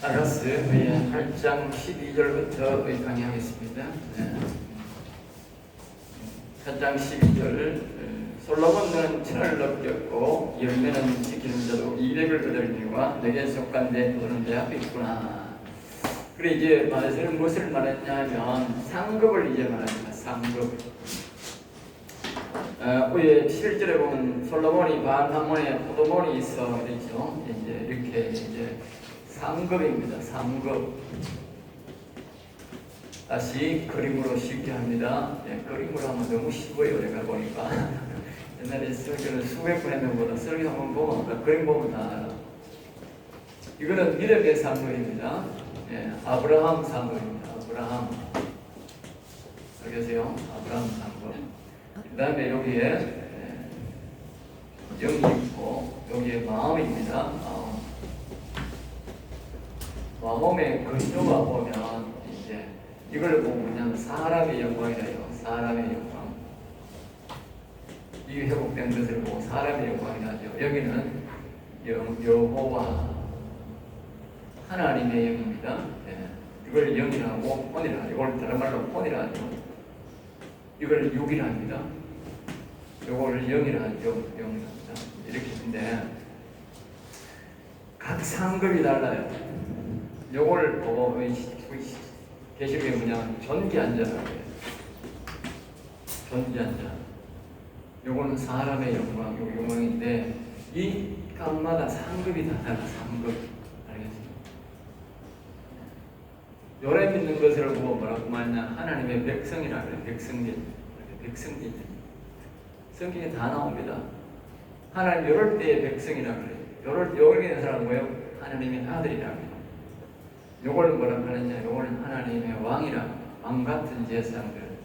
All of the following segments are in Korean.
아가스 8장 12절부터 강의하겠습니다. 8장 12절 솔로몬은 천을 넘겼고 열매는 지키는 자도 200을 거둘니와 내게 속한 내 돈은 내 앞에 있구나. 그래 이제 말씀은 무엇을 말했냐면 상급을 이제 말합니다. 상급. 우리 7절에 보면 솔로몬이 반함몬에 포도몬이 있어 그랬죠. 이제 이렇게 이제 상급입니다. 상급. 다시 그림으로 쉽게 합니다. 그림으로 하면 너무 쉬워요. 내가 보니까 옛날에 설교를 수백 번 했는보다 설교 한번 보면 그림 보면 다 알아. 이거는 믿음의 상급입니다. 아브라함 상급입니다. 아브라함. 알겠어요? 아브라함 상급. 그 다음에 여기에 영이 있고 여기에 마음입니다. 마음의 근조가 보면 이제 이걸 보고 그냥 사람의 영광이라요. 사람의 영광. 이 회복된 것을 보고 사람의 영광이라죠. 여기는 여호와 하나님의 영입니다. 이걸 영이라고 본이라 하죠. 이걸 다른 말로 본이라 하죠. 이걸 육이라 합니다. 이거를 영이라 하죠. 영이라 합니다. 이렇게 했는데 각 상급이 달라요. 요걸 보고 계시게 뭐냐 존귀한 자라고 해요. 존귀한 자. 요거는 사람의 영광, 요 영광인데 이 값마다 상급이 다 달라. 상급. 알겠습니까? 요래 믿는 것을 보고 뭐라고 말하냐 하나님의 백성이라 그래요. 백성들. 백성들. 성경에 다 나옵니다. 하나님 요럴 때의 백성이라 그래요. 요럴 있는 사람은 뭐예요? 하나님의 아들이라 그래요. 요걸 뭐라고 하느냐? 요거는 하나님의 왕이라 왕 같은 제사장들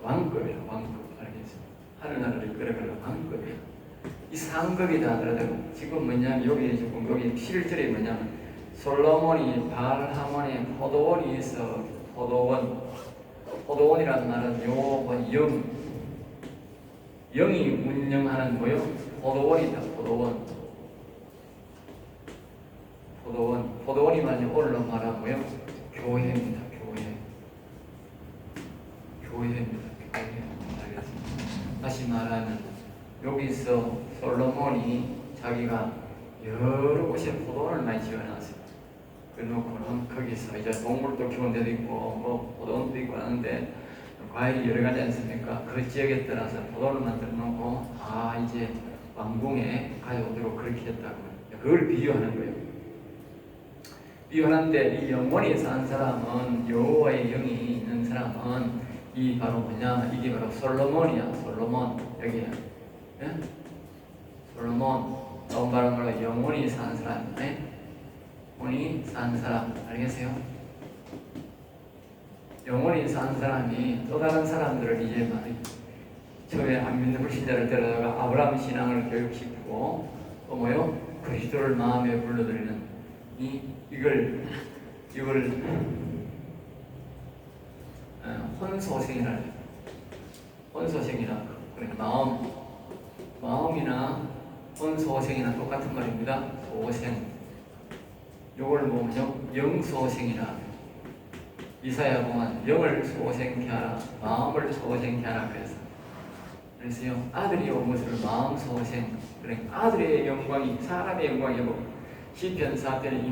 왕급이야. 왕급. 알겠습니다. 하늘나라를 끌어가는 왕급이야. 이 상급이 다 다르다고. 지금 뭐냐면 여기 7절에 뭐냐면 솔로몬이 발하몬에 포도원이 있어. 포도원이라는 말은 영이 운영하는 뭐요? 포도원이다. 포도원이 말하면 오늘로 말하면 뭐요? 교회입니다. 교회입니다. 다시 말하면 여기서 솔로몬이 자기가 여러 곳에 포도원을 많이 지어놨어요. 그래놓고는 거기서 이제 동물도 키우는 데도 있고 뭐 포도원도 있고 하는데 과일이 여러 가지 않습니까? 그 지역에 따라서 포도원을 만들어 놓고 이제 왕궁에 가져오도록 그렇게 했다고. 그걸 비유하는 거예요. 비유하는데 이 영원히 산 사람은 여호와의 영이 있는 사람은 이 바로 뭐냐? 이게 바로 솔로몬이야. 솔로몬 여기야. 솔로몬 나온 말은 영원히 산 사람. 영원히 산 사람. 알겠어요? 영원히 산 사람이 또 다른 사람들을 이제 처음에 안 믿는 불신자를 데려다가 아브라함 신앙을 교육시키고 또 뭐요? 그리스도를 마음에 불러들이는 이걸 혼소생이라 해요. 혼소생이라 그래 마음이나 혼소생이나 똑같은 말입니다. 소생. 요걸 보면요 영소생이라. 이사야 보면 영을 소생케 하라, 마음을 소생케 하라 그래서요 아들이 온 것을 마음 소생. 그래 아들의 영광이 사람의 영광이 뭐 시편 4편에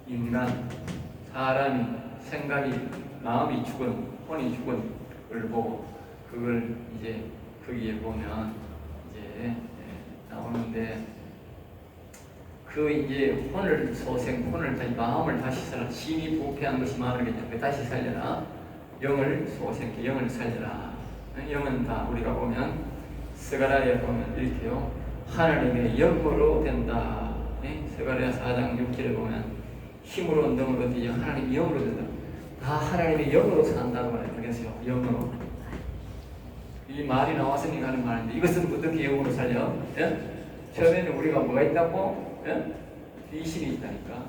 인간 사람이 생각이 마음이 죽은 혼이 죽은 걸 보고 그걸 이제 거기에 보면 이제 나오는데 그 이제 혼을 다시 마음을 다시 살라. 심히 부패한 것이 많으겠다. 다시 살려라. 영을 소생케 영을 살려라. 영은 다 우리가 보면 스가랴에 보면 이렇게요. 하나님의 영으로 된다. 스가랴 4장 6절에 보면 힘으로 능으로 되지 하나님의 영으로 된다. 다 하나님의 영으로 산다고 말해요. 알겠어요? 영으로. 이 말이 나왔으니까 하는 말인데 이것은 어떻게 영으로 살려? 처음에는 우리가 뭐가 있다고? 귀신이 있다니까.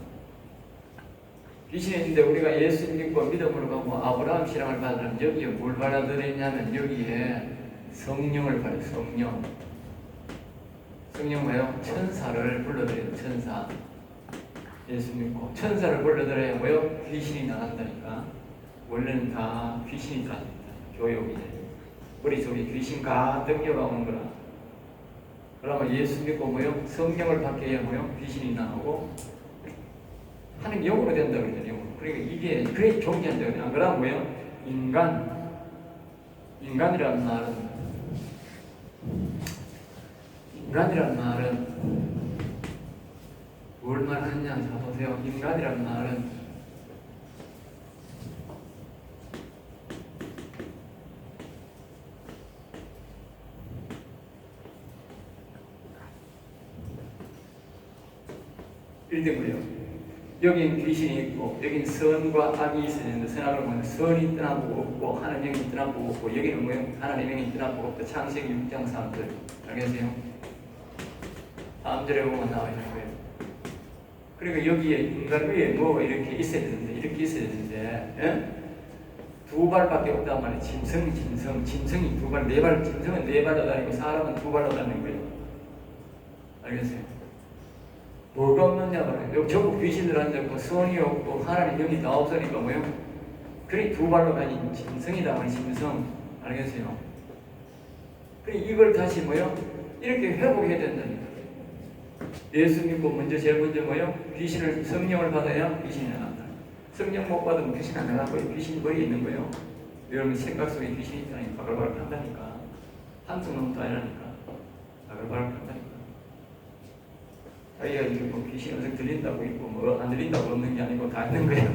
귀신이 있는데 우리가 예수 믿고 믿음으로 가고 아브라함 신앙을 받으면 여기에 뭘 받아들였냐면 여기에 성령을 받아요. 성령 뭐예요? 천사를 불러들여요. 천사. 예수 믿고 천사를 불러들여야 뭐예요? 귀신이 나간다니까. 원래는 다 귀신이 나갑니다. 교육이네. 머릿속에 귀신 가득 껴가오는 거라. 그러면 예수 믿고 뭐요? 성령을 받게 해야 뭐요? 귀신이 나오고 하는 영으로 된다 그러잖아요. 그러니까 이게 그래 존재한 적은 안 그러면 뭐요? 인간이라는 말은 뭘 말하느냐 자 보세요. 인간이라는 말은 일등고요. 여긴 귀신이 있고 여긴 선과 악이 있어야 되는데 선악을 보면 선이 떠나보고 없고 하나님이 떠나보고 없고 여기는 뭐예요? 하나님이 떠나보고 없다. 창세기 6장 3절 알겠어요? 다음 절에 보면 나와 있는 거예요. 그러니까 여기에 인간 위에 뭐가 이렇게 있어야 되는데 이렇게 있어야 되는데 예? 두 발밖에 없단 말이에요. 짐승이 두 발, 네 발, 짐승은 네 발로 다니고 사람은 두 발로 다니는 거예요. 알겠어요? 뭐가 없느냐 말이에요. 전부 귀신들 앉았고 선이 없고 하나님 영이 다 없으니까 뭐요? 그래 두 발로 다닌 짐승이다 말이에요. 짐승 알겠어요? 그래 이걸 다시 뭐요? 이렇게 회복해야 된다니까. 예수 믿고 먼저 제일 먼저 뭐요? 귀신을 성령을 받아야 귀신이 나간다. 성령 못 받으면 귀신 안 나가고 귀신이 머리에 있는 거예요. 여러분 생각 속에 귀신이 있다니까 바글바글 한다니까. 한숨 넘도 아니라니까 바글바글 한다니까. 자기가 이제 뭐 귀신 어서 들린다고 있고 뭐 안 들린다고 없는 게 아니고 다 있는 거예요.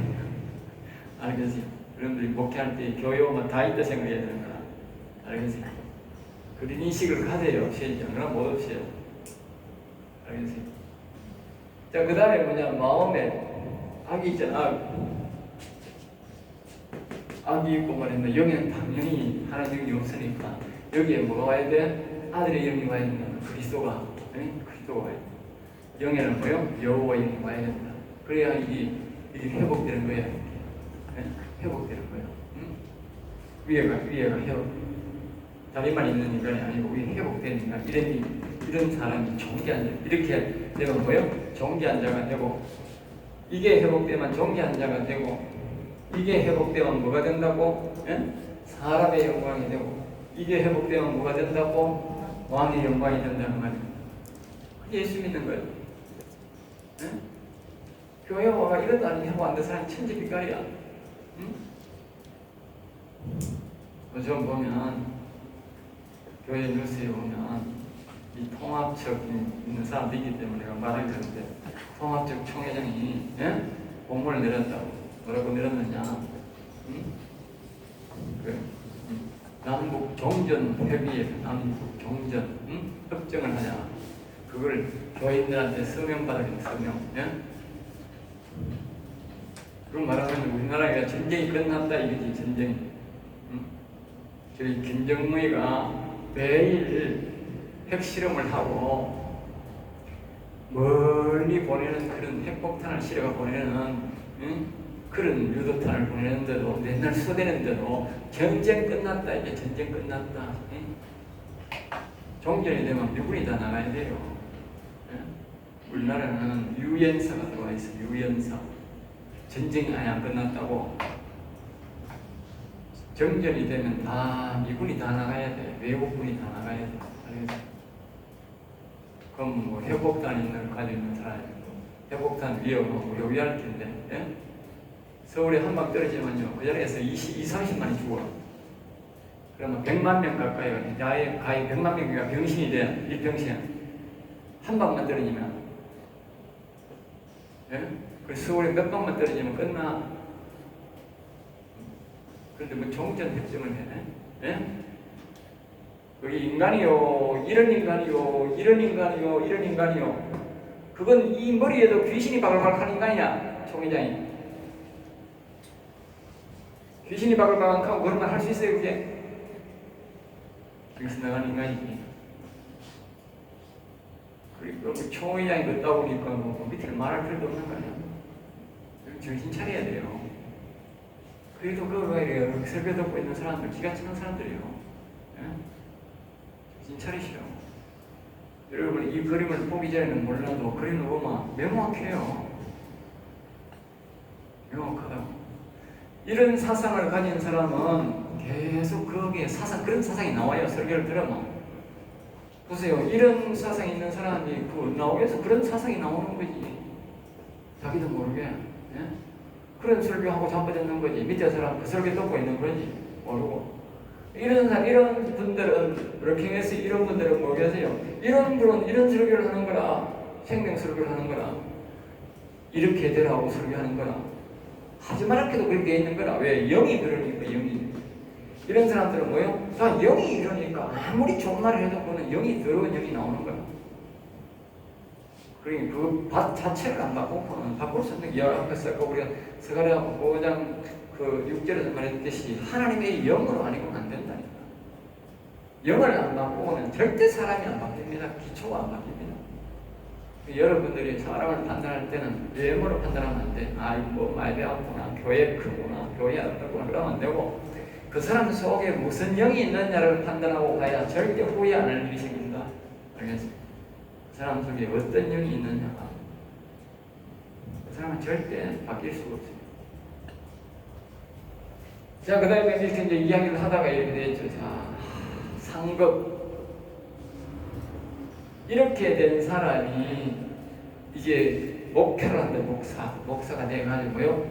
알겠어요? 여러분들이 목회할 때 교요만 다 있다 생각해야 되는 거야. 알겠어요? 그런 인식을 가져요. 시행자 그럼 못 없어요. 알겠어요? 자, 그 다음에 뭐냐 마음에 악이 있잖아. 악이 있고 말했는데 여기는 당연히 하나님 영이 없으니까 여기에 뭐가 와야 돼? 아들의 영이 와야 된다. 그리스도가 그리스도가 와야 돼. 영에는 뭐요? 여호와 영이 와야 된다. 그래야 이게 회복되는 거야. 네? 회복되는 거야. 응? 위에가 회복. 자기만 있는 인간이 아니고 위에 회복되는 인간. 이런 사람이 종기한 자. 이렇게 되면 뭐요? 종기한 자가 되고 이게 회복되면 종기한 자가 되고 이게 회복되면 뭐가 된다고? 예? 사람의 영광이 되고 이게 회복되면 뭐가 된다고? 왕의 영광이 된다는 말이에요. 예수 믿는 거예요. 예? 교회 와가 이것도 아니고 하고 안 된 사람이 천지빛깔이야. 응? 요즘 보면 교회 뉴스에 보면 이 통합적 있는 사람도 있기 때문에 내가 말을 드는데 통합적 총회장이 예? 공문을 내렸다고. 뭐라고 내렸느냐? 응? 남북 종전 협의에서 남북 종전 협정을 하냐? 그걸 교인들한테 서명 받아야 서명. 예? 그럼 말하면 우리나라가 전쟁이 끝났다 이거지 전쟁이. 저희 김정의가 매일 핵실험을 하고 멀리 보내는 그런 핵폭탄을 실어가 보내는 그런 유도탄을 보내는데도 맨날 쏘대는데도 전쟁 끝났다 이제 전쟁 끝났다. 종전이 되면 미군이 다 나가야 돼요. 우리나라는 유엔사가 들어와 있어. 유엔사. 전쟁이 아예 안 끝났다고. 정전이 되면 다 미군이 다 나가야 돼. 외국군이 다 나가야 돼. 알겠어? 그럼 뭐 회복탄 있는 걸 가지고 있는 사람이 회복탄 위협하고 요구할 텐데 예? 서울에 한 방 떨어지면요 그 자리에서 30만이 죽어. 그러면 100만 명 가까이 가히 100만 명이 병신이 돼. 일병신 한 방만 떨어지면 예? 그 서울에 몇 방만 떨어지면 끝나. 그런데 뭐 종전 협정을 해? 예? 거기 인간이요, 이런 인간이요, 이런 인간이요, 이런 인간이요. 그건 이 머리에도 귀신이 바글바글한 인간이야, 총회장이. 귀신이 바글바글하고 그런 말 할 수 있어요, 그게? 귀신 나간 인간이지. 그리고 총회장이 걷다 보니까 뭐 밑을 말할 필요도 없는 거 아니야. 정신 차려야 돼요. 그래도 그거 이래요. 설교 듣고 있는 사람들, 기가 차는 사람들이에요. 예? 정신 차리시라고. 여러분 이 그림을 보기 전에는 몰라도 그림을 보면 명확해요. 명확하다고. 이런 사상을 가진 사람은 계속 거기에 그런 사상이 나와요. 설교를 들으면. 보세요. 이런 사상이 있는 사람이 나오면서 그런 사상이 나오는 거지. 자기도 모르게. 예? 그런 설교하고 자빠졌는 거지. 밑에 사람 그 설교 듣고 있는 거지. 모르고. 이런 분들은, 럭킹에서 이런 분들은 뭐 계세요? 이런 분은 이런 설교를 하는 거라. 생명 설교를 하는 거라. 이렇게 되라고 설교하는 거라. 하지 말라해도 그렇게 있는 거라. 왜? 영이 그러니까, 영이. 이런 사람들은 뭐예요? 자, 영이 이러니까 아무리 좋은 말을 해도 그거는 영이 더러운 영이 나오는 거야. 그러니까 그 밭 자체를 안 바꾸고는 바꿀 수 없는 앞에서 아까 우리가 스가랴 5장 그 6절에서 말했듯이 하나님의 영으로 아니고는 안 된다니까. 영을 안 바꾸고는 절대 사람이 안 바뀝니다. 기초가 안 바뀝니다. 여러분들이 사람을 판단할 때는 외모로 판단하면 안 돼. 아, 뭐 많이 배웠구나, 교회 크구나, 교회 안 갔구나 그러면 안 되고 그 사람 속에 무슨 영이 있느냐를 판단하고 가야 절대 후회 안 할 일이 생긴다. 알겠어요? 그 사람 속에 어떤 영이 있느냐가 그 사람은 절대 바뀔 수가 없어요. 자, 그 다음에 이렇게 이제 이야기를 하다가 이렇게 되었죠. 자, 상급. 이렇게 된 사람이 이제 목표를 한다. 목사가 돼가지고요.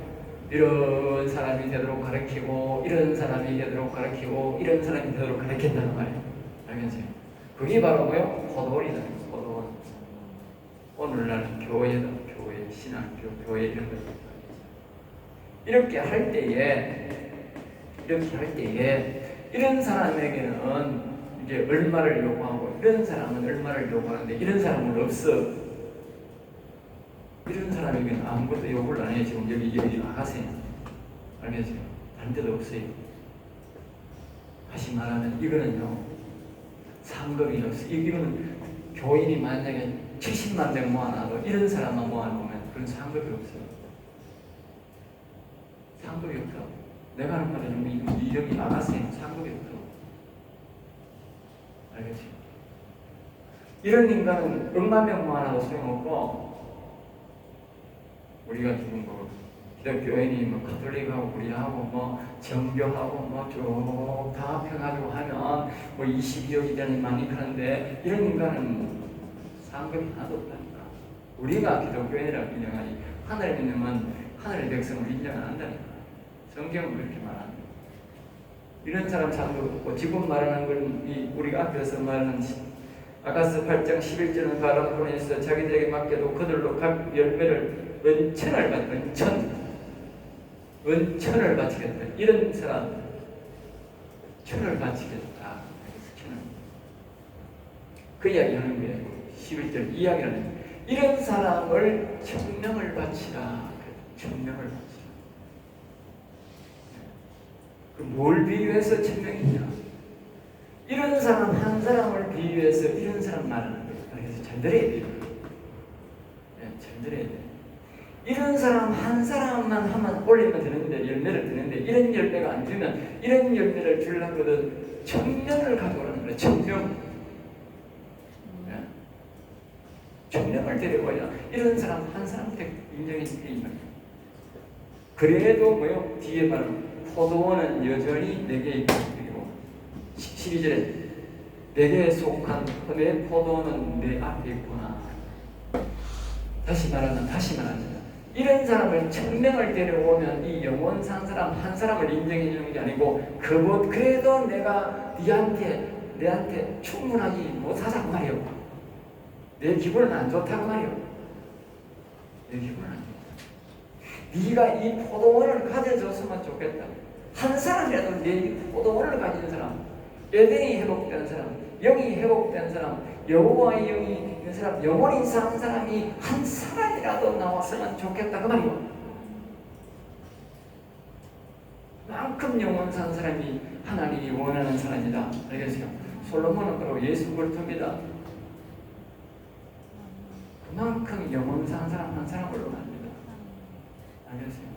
이런 사람이 되도록 가르치고, 이런 사람이 되도록 가르치고, 이런 사람이 되도록 가르친다는 말이에요. 알겠어요? 그게 바로 뭐요? 포도원이다. 포도원. 오늘날 교회, 신학교, 교회 이런 거. 이렇게 할 때에, 이런 사람에게는 이제 얼마를 요구하고, 이런 사람은 얼마를 요구하는데, 이런 사람은 없어. 이런 사람에게는 아무것도 요구를 안 해요. 지금 여기 나가세요. 알겠어요? 다른 데도 없어요. 다시 말하면 이거는요, 상급이 없어요. 이거는 교인이 만약에 70만 명 모아놔도 이런 사람만 모아놓으면 그런 상급이 없어요. 상급이 없다고. 내가 하는 말은 이름이 나가세요. 상급이 없다고. 알겠지? 이런 인간은 100만 명 모아놔도 소용없고, 우리가 지금 뭐 기독교인이 뭐 가톨릭하고 우리하고 뭐 정교하고 뭐 쭉 다 합해가지고 하면 뭐 22억이 되는 많이 하는데, 이런 인간은 상급이 하나도 없다니까. 우리가 기독교인이라고 인정하지 하늘을 믿으면 하늘의 백성을 인정 안 한다니까. 성경은 그렇게 말합니다. 이런 사람 상급 없고, 지금 말하는 건 우리가 앞에서 말하는 아가서 8장 11절은 바람 보내서 자기들에게 맡겨도 그들로 각 열매를 은천을 바치겠다. 이런 사람 천을 바치겠다. 그 이야기 하는 거예요. 11절 이야기를 하는 거예요. 이런 사람을 천명을 바치라. 천명을 바치라. 뭘 비유해서 천명이냐? 이런 사람 한 사람을 비유해서 이런 사람 말하는 거예요. 그래서 잘 들어야 돼요. 잘 들어야 돼요. 이런 사람 한 사람만 하면 올리면 되는데, 열매를 드는데, 이런 열매가 안 주면 이런 열매를 주려거든 천명을 가져오라는 거예요. 천명. 천명을 데려와야 이런 사람 한 사람한테 인정이 되는 거예요. 그래도 뭐요? 뒤에 말은 포도원은 여전히 내게 있고, 12절에 내게 속한 내 포도원은 내 앞에 있구나. 다시 말하면 이런 사람을 천명을 데려오면 이 영원산 사람 한 사람을 인정해 주는 게 아니고, 그래도 내가 내한테 충분하지 못하자고 말이요. 내 기분은 안 좋다고 말이요. 내 기분은 안 좋다. 네가 이 포도원을 가져줬으면 좋겠다. 한 사람이라도 내 포도원을 가진 사람, 에덴이 회복된 사람, 영이 회복된 사람, 여호와의 영이 있는 사람, 영원히 사는 사람이 한 사람이라도 나왔으면 좋겠다 그 말이요. 만큼 영원 산 사람이 하나님이 원하는 사람이다. 알겠어요? 솔로몬은 바로 예수 그리스도입니다. 그만큼 영원 산 사람 한 사람을 원합니다. 알겠어요?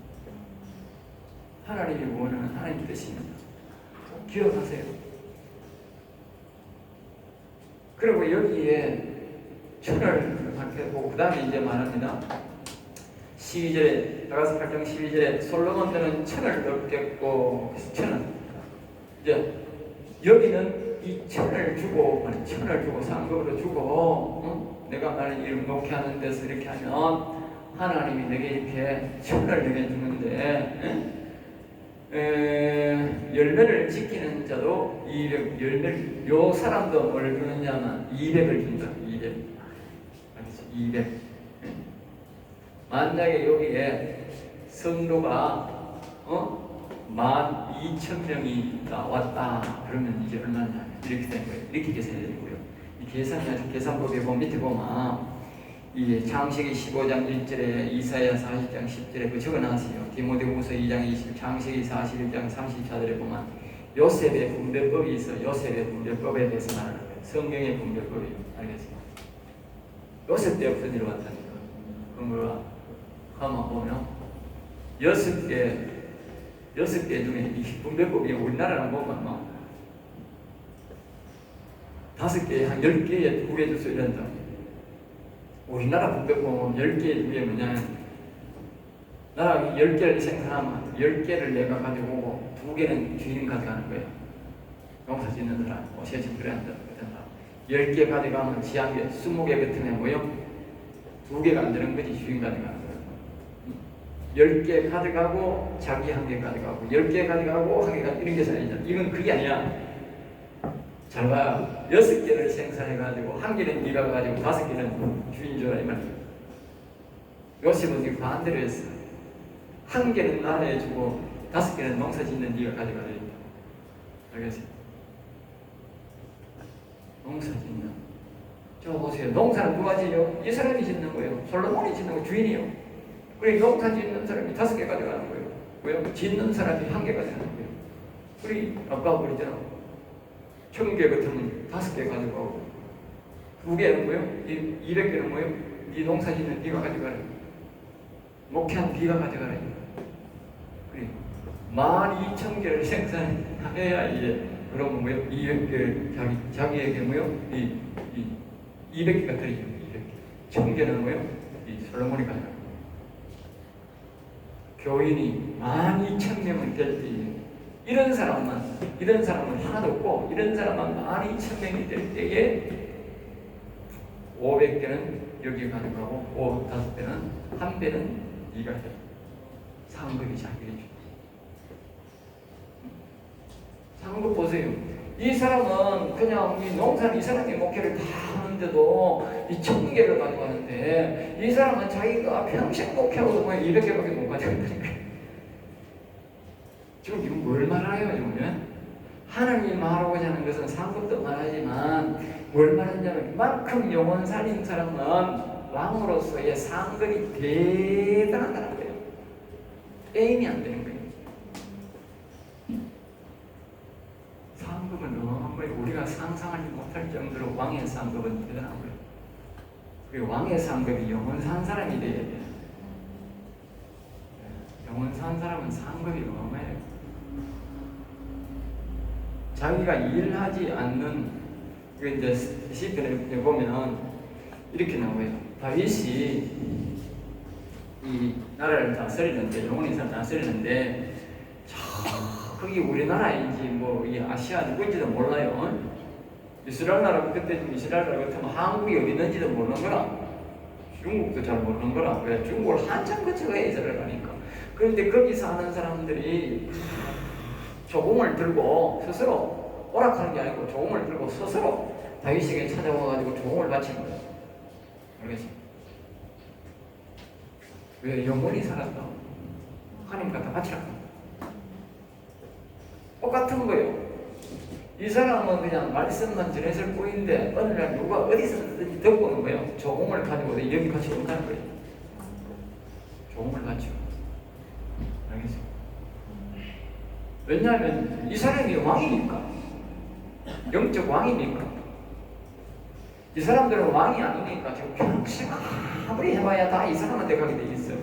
하나님이 원하는 하나님 뜻입니다. 기억하세요. 그리고 여기에 천을 이렇게 보고 그 다음에 이제 말합니다. 12절에 다가서 8장 12절에 솔로몬 때는 천을 얻겠고 그래서 천은 이제 여기는 이 천을 주고 상급으로 주고 내가 나를 이름 놓게 하는 데서 이렇게 하면 하나님이 내게 이렇게 천을 내게 주는데 열매를 지키는 자도 200 열매를 요 사람도 뭘 주느냐면 200을 준다. 200 알겠죠? 200 만약에 여기에 성도가 12,000명이 나왔다 그러면 이제 얼마냐 이렇게 되는 거예요. 이렇게 계산해야 되고요. 이 계산법에 보면 밑에 보면 이 창세기 15장 1절에 이사야 40장 10절에 그 적어놨어요. 디모데후서 2장 20, 창세기 41장 34절에 보면 요셉의 분배법이 있어. 요셉의 분배법에 대해서 말하는 거예요. 성경의 분배법이요. 알겠어요? 요셉 때부터 내려왔다니까. 그럼 뭐가 한번 보면 6개 중에 이 분배법이 우리나라랑 보면 막 5개, 한 10개에 2개 줘서 이런다. 우리나라 분배법은 10개에 2개 뭐냐면 나라 10개를 생산하면 10개를 내가 가지고 오고 2개는 주인 가져가는 거예요. 농사 짓는 사람, 새집 그래야 한다. 10개 가져가면 지한개 20개 같으면 뭐요? 2개가 안 되는 거지. 주인 가져가는 거예요. 10개 가져가고 자기 1개 가져가고 10개 가져가고 1개 가져가고 이런 계산이잖아. 이건 그게 아니야. 잘 봐요. 6개를 생산해가지고 1개는 네가 가지고 5개는 주인 줘라 이 말이야. 요셉은 이거 반대로 했어. 1개는 나라에 주고 5개는 농사 짓는 네가 가져가라. 알겠어요? 농사 짓는. 저 보세요. 농사는 누가 지요? 이 사람이 짓는 거예요. 솔로몬이 짓는 거 주인이요. 그래 농사 짓는 사람이 5개 가져가는 거예요. 왜요? 짓는 사람이 1개 가져가는 거예요. 우리 아까 그랬잖아. 1000개 같으면 5개 가져가고 2개는 뭐예요? 200개는 뭐예요? 네 농사 짓는 네가 가져가라. 목회한 네가 가져가라. 그래 12,000개를 생산해야 이제 그러면 뭐예요? 200개 자기에게 뭐예요? 이 200개가 들이죠. 200개. 1000개는 뭐예요? 이 솔로몬이 가져가. 교인이 12,000명은 될 때 이런 사람은 하나도 없고 이런 사람만 12,000명이 될 때에 500개는 여기 가져가고 5배는 1배는 네가 해. 상급이 자기에게 줘. 상급 보세요. 이 사람은 그냥 이 농사는 이 사람이 목회를 다 하는데도 이 1000개를 가져가는데 이 사람은 자기가 평생 목회하고도 200개밖에 못 가져간다니까. 지금 이거 뭘 말해요? 지금 하나님 말하고자 하는 것은 상급도 말하지만 뭘 말하냐면 이만큼 영혼 살린 사람은 왕으로서의 상급이 대단하다는 거예요. 게임이 안 되는 거예요. 상급은 너무 우리가 상상하지 못할 정도로 왕의 상급은 대단한 거예요. 그리고 왕의 상급이 영혼 산 사람이 돼야 돼요. 영혼 산 사람은 상급이 어마어마해요. 자기가 일하지 않는 그 이제 시편에 보면 이렇게 나와요. 다윗이 이 나라를 다스리는데 영원히 다스리는데 거기 우리나라인지 뭐 이 아시아 누구인지도 몰라요. 이스라엘 나라 그때 이스라엘 나라 같으면 한국이 어디 있는지도 모르는 거라. 중국도 잘 모르는 거라. 왜 중국을 한참 거쳐가 이스라엘 가니까. 그런데 거기 사는 사람들이 조공을 들고 스스로 오락하는 게 아니고 조공을 들고 스스로 다윗에게 찾아와가지고 조공을 바친 거예요. 알겠지? 왜 영원히 살았다? 하나님 갖다 바치라. 똑같은 거예요. 이 사람은 그냥 말씀만 전했을 뿐인데 어느 날 누가 어디서든지 듣고 오는 거예요. 조공을 가지고 여기 같이 온다는 거예요. 조공을 가지고. 알겠죠? 왜냐하면 이 사람이 왕이니까. 영적 왕이니까. 이 사람들은 왕이 아니니까 지금 평생 아무리 해봐야 다 이 사람한테 가게 돼 있어요.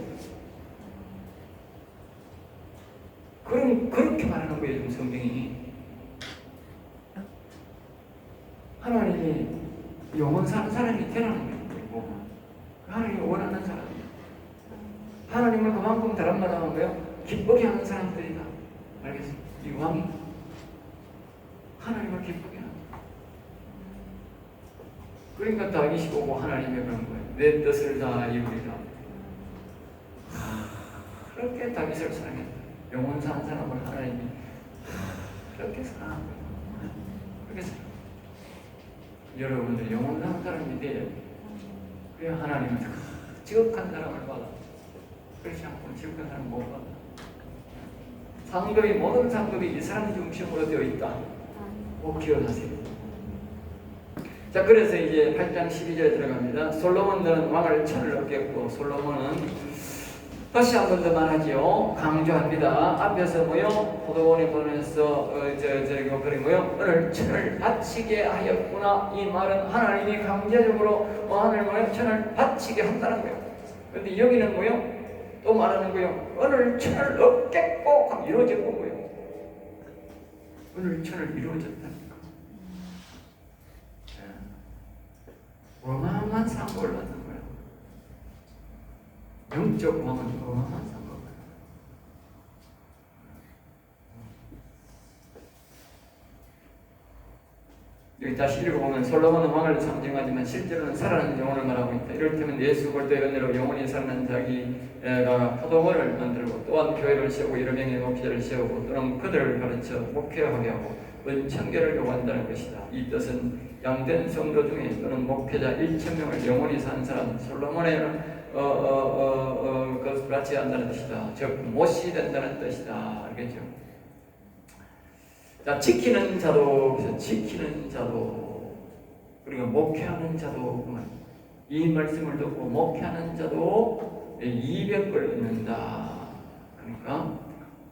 그렇게 말하는 거예요, 지금 성경이. 하나님이 영원 사는 사람이 되라는 거예요. 그만큼 다른 말로 하는 거예요. 기쁘게 하는 사람들이다. 알겠어요? 이 왕이 하나님을 기쁘게 하는 거예요. 그러니까 다윗이 보고 하나님의 그런 거예요. 내 뜻을 다 이루리라. 그렇게 다윗을 사랑했다. 영원 사는 사람을 하나님이 그렇게 사랑한 거예요. 그렇게 사랑. 여러분들 영원 사는 사람이 돼야 그래야 하나님은 지극한 사람을 받아. 그렇지 않고 지극한 사람 못 받아. 상급이 모든 상급이 이 사람 중심으로 되어 있다. 꼭 기억하세요. 자, 그래서 이제 8장 12절에 들어갑니다. 솔로몬은 왕을 천을 얻겠고, 솔로몬은 다시 한 번 더 말하지요. 강조합니다. 앞에서 뭐요? 포도원에 보내서 그래 뭐요? 오늘 천을 바치게 하였구나. 이 말은 하나님이 강제적으로 하늘 뭐요? 천을 바치게 한다는 거예요. 그런데 여기는 뭐요? 또 말하는 거예요. 오늘 천을 얻겠고 이루어진 거고요. 오늘 천을 이루어졌다니까. 어마어마한 상급을 받는 거예요. 영적 왕은 어마어마한 상급을 받는 거예요. 여기 다시 읽어보면 솔로몬은 왕을 상징하지만 실제로는 살아나는 영혼을 말하고 있다. 이를테면 예수 그리스도의 은혜로 영원히 살아난 자기가 포도원을 만들고 또한 교회를 세우고 여러 명의 목회자를 세우고 또는 그들을 가르쳐 목회하게 하고 은총계를 요구한다는 것이다. 이 뜻은 양된 성도 중에 또는 목회자 1,000명을 영원히 산 사람 솔로몬의 그것을 같이 한다는 뜻이다. 즉 못이 된다는 뜻이다. 알겠죠? 자, 지키는 자도, 그래서 지키는 자도, 그리고 목회하는 자도, 이 말씀을 듣고 목회하는 자도 200을 얻는다. 그러니까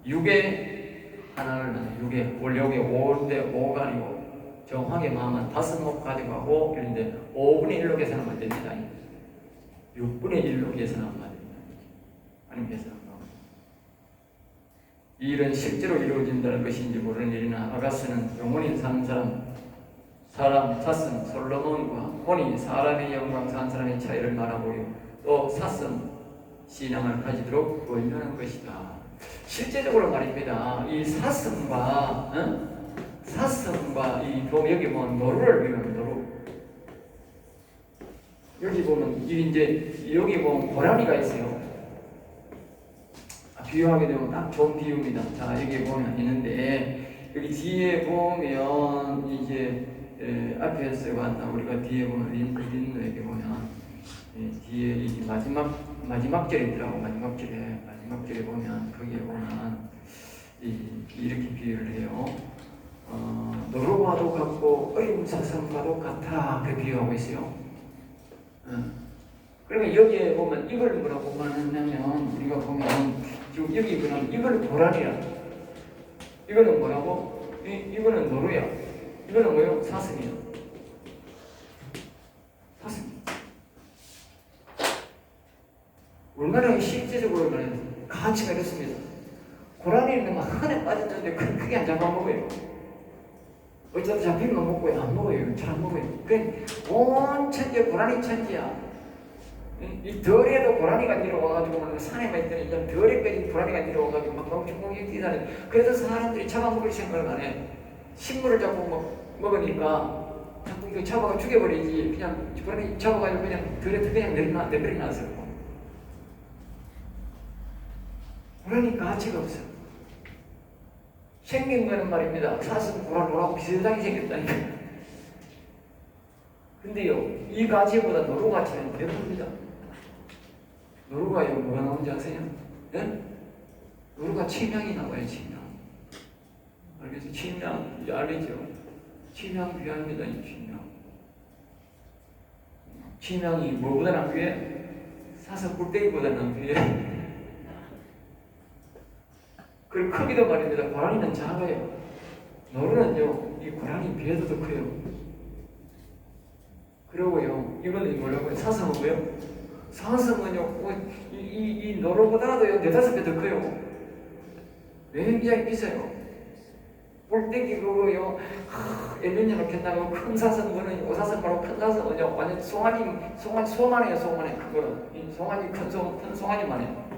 6에 하나를 넣는 6에, 원래 여기 5인데 5가 아니고 정확하게 마음은 5목 가져가고 그런데 5분의 1로 계산하면 됩니다. 6분의 1로 계산하면 됩니다. 아니면 계산하면 이 일은 실제로 이루어진다는 것인지 모르는 일이나 아가스는 영원히 사는 사람 삿슨 솔로몬과 혼이 사람의 영광 산 사람의 차이를 말하고 또 삿슨 신앙을 가지도록 보이는 것이다. 실제적으로 말입니다. 이 삿슨과 이 여기 보면 노루를 비유하는 노루. 여기 보면 이제 여기 보면 고라니가 있어요. 비유하게 되면 딱 좋은 비유입니다. 자, 여기 보면 있는데 여기 뒤에 보면 이제 앞에서 봤나 우리가 뒤에 보면 린노에게 보면 뒤에 이 마지막 절이 있더라고. 마지막 절에 보면 거기에 보면 이렇게 비유를 해요. 노루와도 같고 어린 사슴과도 같아. 그 비유하고 있어요. 그러면 여기에 보면 이걸 뭐라고 말하냐면 우리가 보면 지금 여기 그냥 이걸 고라니야. 이거는 뭐라고? 이거는 노루야. 이거는 뭐요? 사슴이야. 사슴. 얼마나 실제적으로 가치가 있습니다. 고라니는 막 흔해 빠졌는데 크게 안 잡아먹어요. 어쩌다 잡히면 먹고요. 안 먹어요. 잘 안 먹어요. 온 천지에 고라니 천지야. 이 덜에도 고라니가 내려와가지고 산에만 있더니 이제 덜에까지 고라니가 내려와가지고 막 멍청멍청 뛰다니. 그래서 사람들이 잡아먹을 생각을 안 해. 식물을 자꾸 먹으니까 자꾸 이거 잡아가 죽여버리지. 그냥 고라니 잡아가지고 그냥 덜에 그냥 내버려놨어요. 고라니 가치가 없어. 생긴 거는 말입니다. 사슴 고라니하고 비슷하게 생겼다니까. 근데요, 이 가치보다 노루 가치는 배부릅니다. 노루가요, 뭐가 나오는지 아세요? 네? 노루가 침향이 나와요, 침향. 알겠어요? 침향, 알죠? 침향 귀합니다, 이 침향. 침향이 뭐보다는 귀해? 사슴 뿔떼기보다는 귀해. 그리고 크기도 말입니다. 고라니는 작아요. 노루는요, 이 고라니 배도 더 커요. 그리고요, 이거는 뭐라고요? 사슴은 뭐요? 사슴은요, 이 노루보다도 4-5배 더 커요. 굉장히 비싸요. 뿔떼기 그거요, 애면이 놓겠다고 큰 사슴은, 오사슴 바로 큰 사슴은요, 완전 소만해요, 소만해. 그거는. 송아지, 큰 송아지만 해요.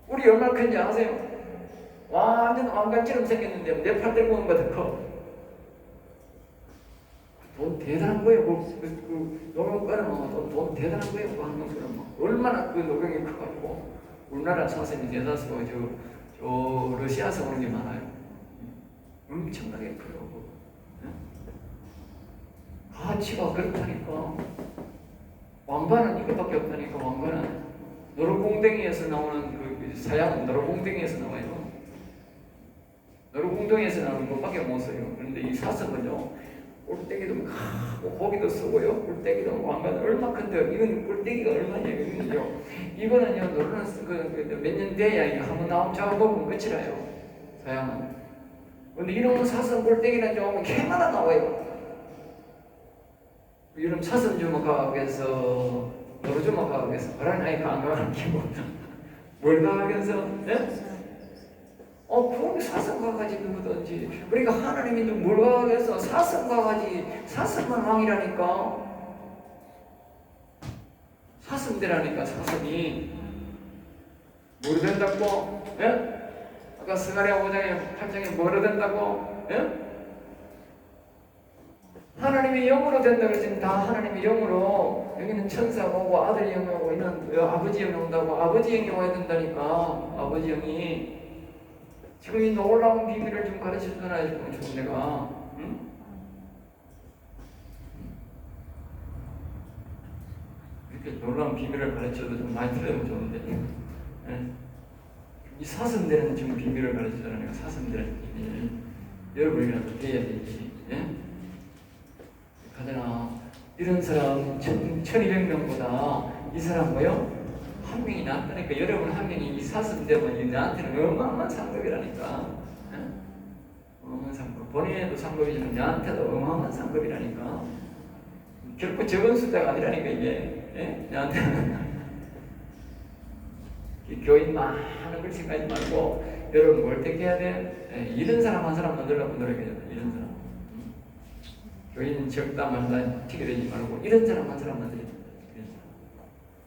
꿀이 얼마나 큰지 아세요? 완전 왕관처럼 생겼는데 내 팔 들고 오는 것보다 커. 돈 대단한 거예요. 노경 끊으면 돈 대단한 거예요. 그 한 명 끊으면. 얼마나 그 노경이 커가지고 우리나라 사슴이 대다수가 저 러시아에서 오는 게 많아요. 엄청나게 커요. 가치가 그렇다니까. 왕관은 이것밖에 없다니까. 왕관은 노루궁뎅이에서 나오는 그 사양은 노루궁뎅이에서 나와요. 노루궁뎅이에서 나오는 것밖에 못 써요. 그런데 이 사슴은요, 꿀떼기도 크고 고기도 쓰고요. 꿀떼기도 왕관 얼마 큰데 이건 꿀떼기가 얼마냐요? 이거는요 노루는 몇 년 돼야 이거 한번 나오면 잡아먹으면 끝이라요. 사양은. 근데 이런 사슴 꿀떼기는 좀 개마다 나와요. 이런 사슴 주먹학에서 노루 주먹학에서 그런 아이가 안 가는 기분. 뭘 가하면서? 예? 그런 게 사슴과 같이 누구든지. 그러니까 하나님이 뭘 가하겠어? 사슴과 같이 사슴만 왕이라니까. 사슴대라니까. 사슴이 뭐로 된다고? 예? 아까 스가랴 5장에 8장에 뭐로 된다고? 예? 하나님의 영으로 된다 그랬더니 다 하나님의 영으로. 여기는 천사가 오고 아들 영이 오고 이는 아버지 영이 온다고. 아버지 영이 와야 된다니까. 아버지 영이. 지금 이 놀라운 비밀을 좀 가르쳐주잖아요. 지금 내가. 응? 이렇게 놀라운 비밀을 가르쳐도 좀 많이 들으면 좋은데. 예? 이 사슴들은 지금 비밀을 가르쳐주잖아요. 사슴들은 비밀. 여러분이라도 돼야 되지. 예? 가잖아. 이런 사람 1200명보다 이 사람 뭐요? 한 명이 낫다니까. 여러분 한 명이 이 사슴 되면 나한테는 어마어마한 상급이라니까. 어마어마한 상급. 본인에도 상급이지만 나한테도 어마어마한 상급이라니까. 결코 적은 숫자가 아니라니까 이게. 예? 나한테는. 교인 많은 걸 생각하지 말고 여러분 뭘 어떻게 해야 돼? 예, 이런 사람 한 사람 만들려고 노력해야 돼. 이런 사람. 교인 적다 말다 튀겨내지 말고 이런 사람 한 사람 만들어야 돼.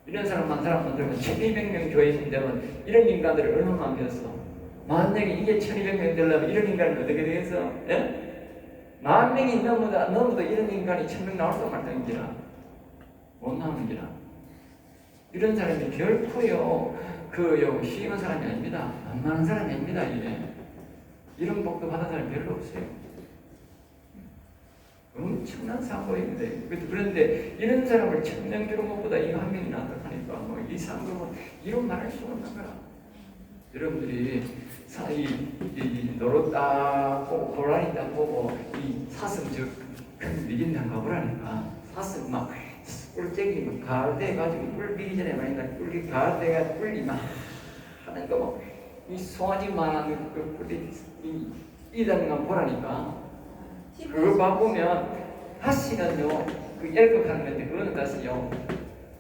이런 사람 한 사람 만들면 1200명 교인이 되면 이런 인간들을 얼마나 만들었어. 만약에 이게 1200명 되려면 이런 인간이 어떻게 되겠어? 예? 10,000명이 넘어도 이런 인간이 1000명 나올 수 말다는 기라. 못 나오는 기라. 이런 사람이 결코요 쉬운 사람이 아닙니다. 만만한 사람이 아닙니다. 이게. 이런 복도 받은 사람이 별로 없어요. 엄청난 상급인데. 그런데 이런 사람을 1000명 주는 것보다 이거 한 명이 낫다 하니까 이 상급은 이런 말할 수 없는 거야. 여러분들이 이 노릇 딱 보고 고라니 딱 보고 이 사슴 큰 미진당 가보라니까. 사슴 막 꿀쟁이 막 가을대 가지고 꿀 비기 전에 말인가 꿀이 가을대가 꿀이 막 하는 거 이 송아지만한 그 꿀이 이다는 거 보라니까. 그거 봐보면 다시는요 그 열극하는 건데 그거는 다시요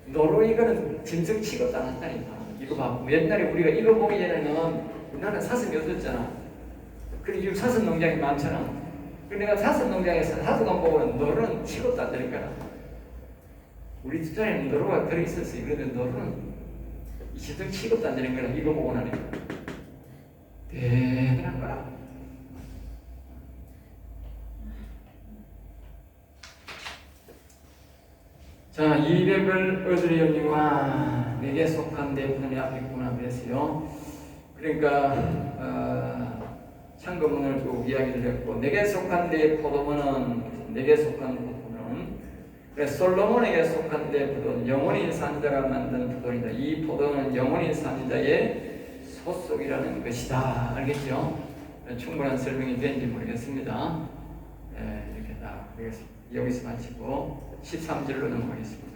노로 이거는 짐승 취급도 안 한다니까. 이거 봐보면 옛날에 우리가 이거 보기 전에는 우리나라는 사슴이 없었잖아. 그리고 사슴 농장이 많잖아. 그래서 내가 사슴 농장에서 사슴만 보고는 노로는 취급도 안 되는 거야. 우리 집안에는 노루가 들어있었어요. 그런데 노루는 짐승 취급도 안 되는 거야. 이거 보고 나니까 대단한 거라. 자, 200을 얻으려니와 내게 속한 내 편이 앞에 있구나 그랬어요. 그러니까 창거문을 쭉 이야기를 했고 내게 속한 내 포도원은 내게 속한 포도원은 그래서 솔로몬에게 속한 내 포도원 영원히 산 자가 만든 포도원이다. 이 포도원은 영원히 산 자의 소속이라는 것이다. 알겠죠? 충분한 설명이 되는지 모르겠습니다. 이렇게 딱 여기서 마치고 13절로 넘어가겠습니다.